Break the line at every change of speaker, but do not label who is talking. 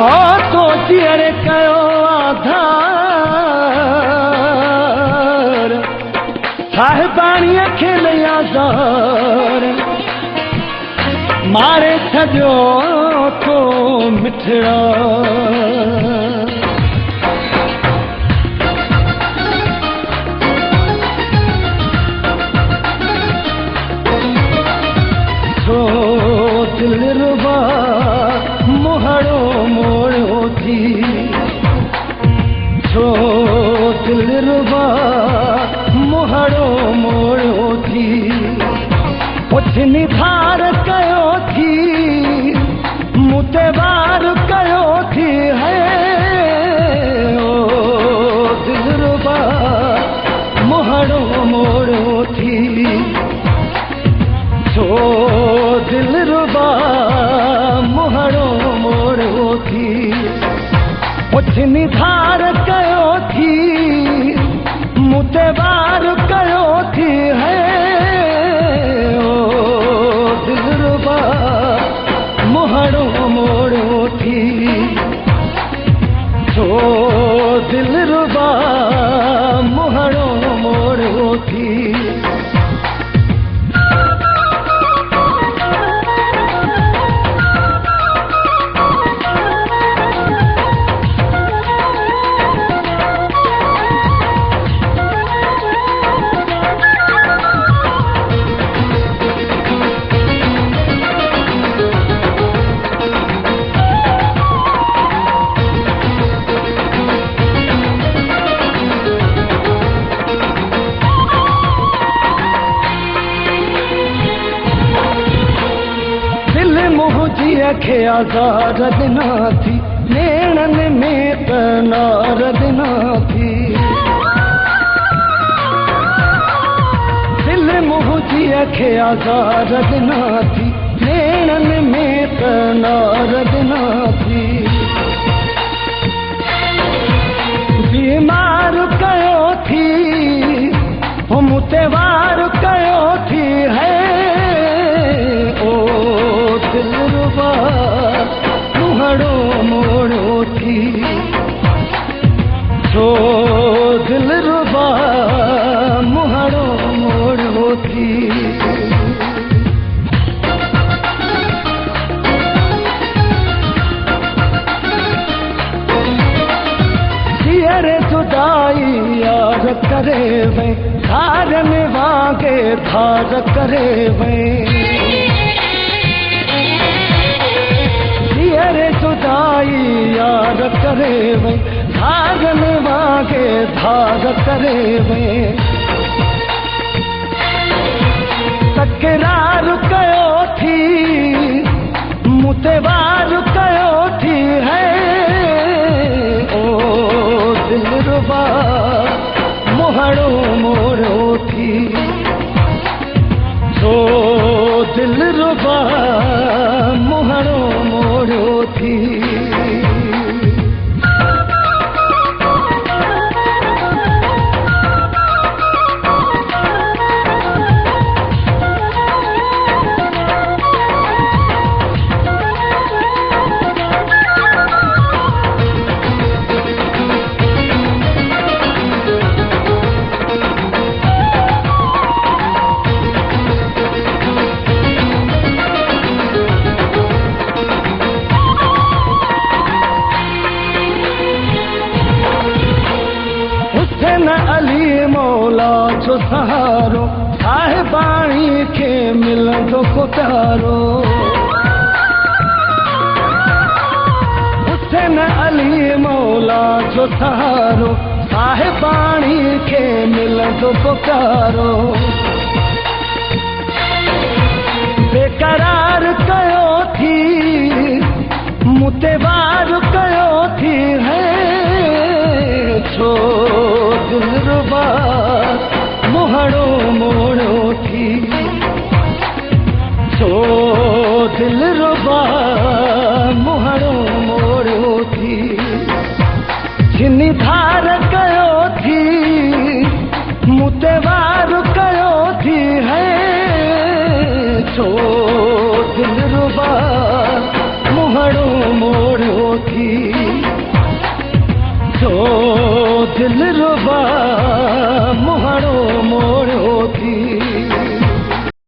ओ तो चियर कयो आधार साहिबाणीअ खे लया ज़ार मारे छॾियो तो मिठड़ा तो दिलरुबा मुहड़ो मोड़ो थी छो दिलरुबा मुहड़ो मोड़ो थी पुछनी धार कयो थी मुते वार कयो थी है ओ दिलरुबा मुहड़ो मोड़ो थी छो दिलरुबा मुहड़ो मोड़ो थी पुछनी धार कयो थी मुते वार कयो थी है ओ दिलरुबा मुहड़ो मोड़ो थी छो दिलरुबा मुहड़ो मोड़ो थी खे आज़ाद दिना थी नेणन में त नार दिना थी दिल मुंहिंजी खे आज़ाद दिना थी नेणन में त नार दिना थी बीमार कयो थी मुते वार कयो थी है ओ दिलरुबा मुहड़ो मोड़ो थी छो दिलरुबा मुहड़ो मोड़ो थी सियर जुदाई यार करे वे धार में वागे धार करे वे सियर जुदाई यार करे वे धार में वागे धार करे वे तकरार कयो थी मुते वार कयो थी है ओ दिलरुबा मुहड़ो मोड़ो थी छो दिलरुबा मुहड़ो मोड़ो थी अली मौला जो सहारो साहिबाणी खे मिलंदो पुकारो हुसैन अली मौला जो सहारो साहिबाणी खे मिलंदो पुकारो बेकरार कयो थी मुते वार कयो थी है छो दिलरुबा मुहड़ो मोड़ो थी छो दिलरुबा मुहड़ो मोड़ो थी जिनी धार कयो थी मुते वार कयो थी है छो दिलरुबा मुहड़ो मोड़ो थी दिल रुबा